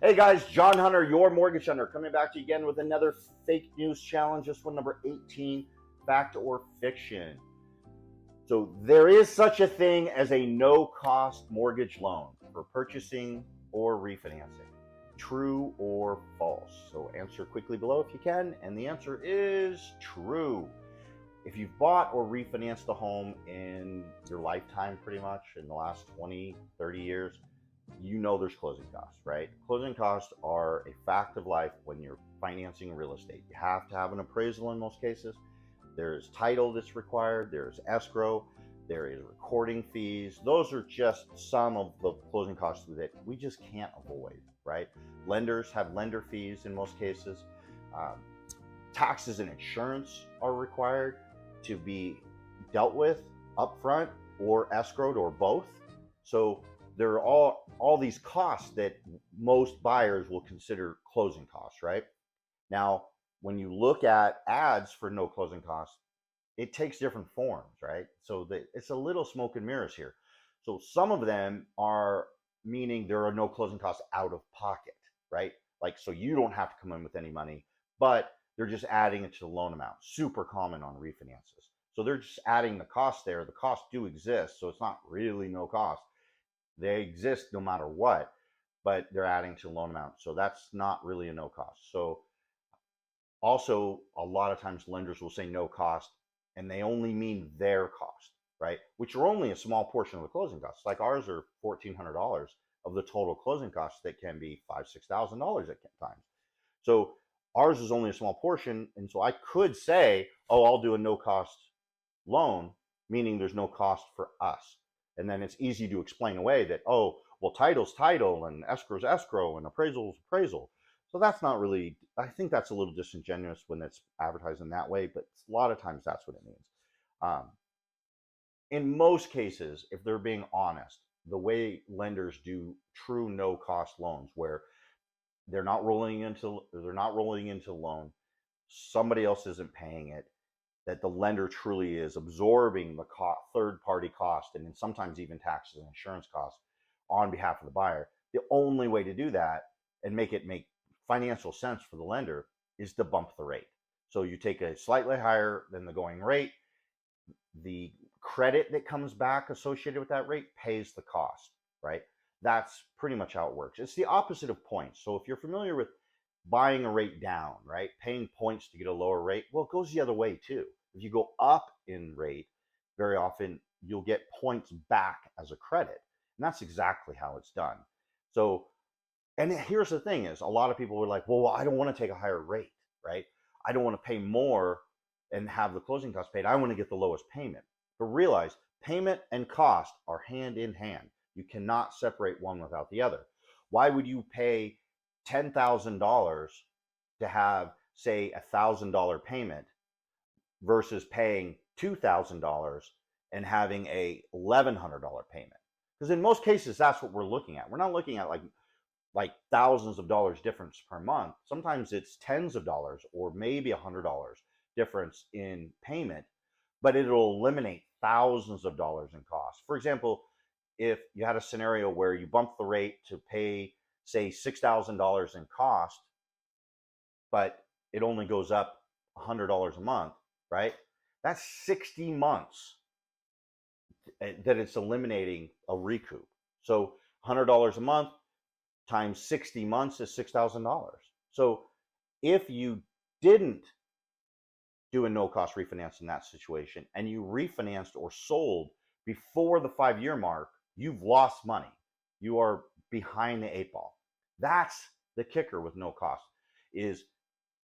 Hey guys, John Hunter, your mortgage hunter, coming back to you again with another fake news challenge. This one, number 18, fact or fiction. So, there is such a thing as a no cost mortgage loan for purchasing or refinancing. True or false? So, answer quickly below if you can. And the answer is true. If you've bought or refinanced a home in your lifetime, pretty much in the last 20, 30 years, you know there's closing costs, right? Closing costs are a fact of life when you're financing real estate. You have to have an appraisal in most cases. There's title that's required, there's escrow, there is recording fees. Those are just some of the closing costs that we just can't avoid, right? Lenders have lender fees in most cases. Um, Taxes and insurance are required to be dealt with upfront or escrowed or both. So there are all these costs that most buyers will consider closing costs, right? Now, when you look at ads for no closing costs, it takes different forms, right? So it's a little smoke and mirrors here. So some of them are meaning there are no closing costs out of pocket, right? Like, so you don't have to come in with any money, but they're just adding it to the loan amount. Super common on refinances. So they're just adding the cost there. The costs do exist, so it's not really no cost. They exist no matter what, but they're adding to the loan amount. So that's not really a no cost. So also, a lot of times lenders will say no cost, and they only mean their cost, right? Which are only a small portion of the closing costs. Like ours are $1,400 of the total closing costs that can be $5,000, $6,000 at times. So ours is only a small portion, and so I could say, oh, I'll do a no cost loan, meaning there's no cost for us. And then it's easy to explain away that, oh, well, title's title and escrow's escrow and appraisal's appraisal. So that's not really, I think that's a little disingenuous when it's advertised in that way, but a lot of times that's what it means. Um, in most cases, if they're being honest, the way lenders do true no cost loans where they're not rolling into loan, somebody else isn't paying it, that the lender truly is absorbing the third party cost and sometimes even taxes and insurance costs on behalf of the buyer. The only way to do that and make it make financial sense for the lender is to bump the rate. So you take a slightly higher than the going rate. The credit that comes back associated with that rate pays the cost, right? That's pretty much how it works. It's the opposite of points. So if you're familiar with buying a rate down, right, paying points to get a lower rate, well, it goes the other way too. If you go up in rate, very often you'll get points back as a credit. And that's exactly how it's done. So, and here's the thing is a lot of people were like, well, I don't want to take a higher rate, right? I don't want to pay more and have the closing costs paid. I want to get the lowest payment. But realize payment and cost are hand in hand. You cannot separate one without the other. Why would you pay $10,000 to have, say, $1,000 payment versus paying $2,000 and having a $1,100 payment? Because in most cases, that's what we're looking at. We're not looking at like thousands of dollars difference per month. Sometimes it's tens of dollars or maybe $100 difference in payment, but it'll eliminate thousands of dollars in costs. For example, if you had a scenario where you bump the rate to pay, say, $6,000 in cost, but it only goes up $100 a month, right? That's 60 months that it's eliminating a recoup. So $100 a month times 60 months is $6,000. So if you didn't do a no cost refinance in that situation and you refinanced or sold before the 5 year mark, you've lost money. You are behind the eight ball. That's the kicker with no cost is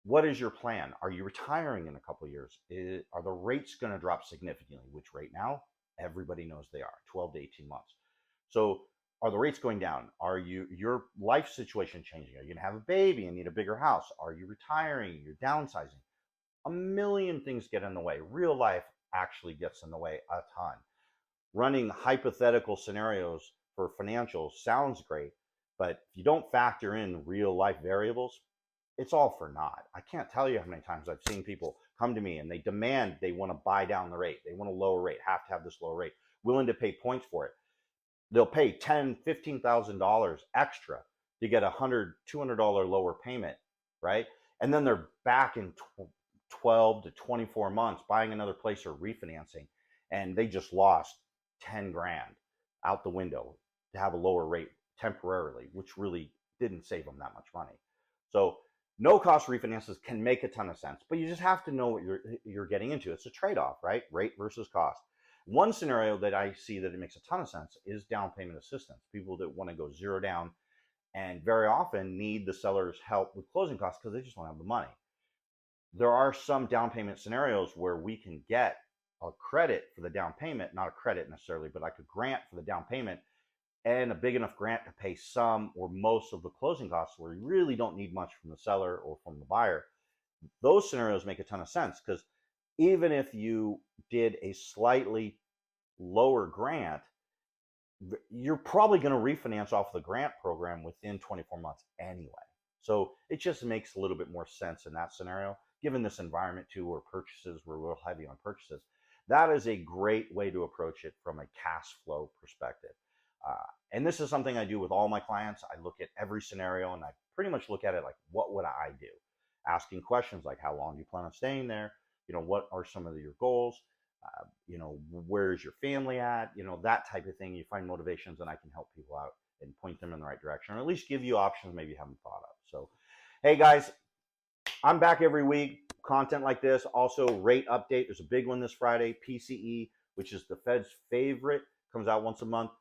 what is your plan? Are you retiring in a couple of years? Are the rates going to drop significantly? Which right now, everybody knows they are 12 to 18 months. So are the rates going down? Are your life situation changing? Are you going to have a baby and need a bigger house? Are you retiring? You're downsizing. A million things get in the way. Real life actually gets in the way a ton. Running hypothetical scenarios for financials sounds great, but if you don't factor in real life variables, it's all for naught. I can't tell you how many times I've seen people come to me and they demand they want to buy down the rate. They want a lower rate, have to have this lower rate, willing to pay points for it. They'll pay $10,000, $15,000 extra to get $100, $200 lower payment, right? And then they're back in 12 to 24 months buying another place or refinancing, and they just lost 10 grand out the window to have a lower rate temporarily, which really didn't save them that much money. So no cost refinances can make a ton of sense, but you just have to know what you're getting into. It's a trade-off, right? Rate versus cost. One scenario that I see that it makes a ton of sense is down payment assistance. People that want to go zero down and very often need the seller's help with closing costs because they just don't have the money. There are some down payment scenarios where we can get a credit for the down payment, not a credit necessarily, but like a grant for the down payment, and a big enough grant to pay some or most of the closing costs where you really don't need much from the seller or from the buyer. Those scenarios make a ton of sense because even if you did a slightly lower grant, you're probably going to refinance off the grant program within 24 months anyway. So it just makes a little bit more sense in that scenario, given this environment too, where purchases, we're real heavy on purchases. That is a great way to approach it from a cash flow perspective. And this is something I do with all my clients. I look at every scenario and I pretty much look at it like, what would I do? Asking questions like, how long do you plan on staying there? What are some of your goals? Where's your family at? That type of thing. You find motivations, and I can help people out and point them in the right direction, or at least give you options maybe you haven't thought of. So, hey guys, I'm back every week. Content like this. Also, rate update. There's a big one this Friday. PCE, which is the Fed's favorite, comes out once a month.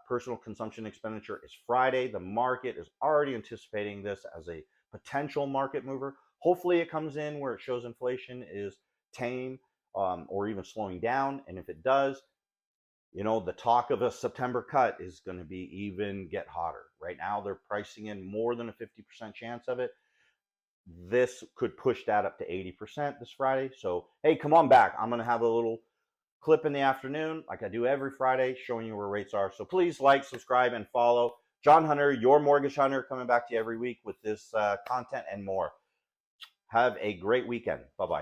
Personal consumption expenditure is Friday. The market is already anticipating this as a potential market mover. Hopefully it comes in where it shows inflation is tame or even slowing down. And if it does, the talk of a September cut is going to be even get hotter. Right now, they're pricing in more than a 50% chance of it. This could push that up to 80% this Friday. So, hey, come on back. I'm going to have a little clip in the afternoon, like I do every Friday, showing you where rates are. So please like, subscribe, and follow. John Hunter, your mortgage hunter, coming back to you every week with this content and more. Have a great weekend. Bye-bye.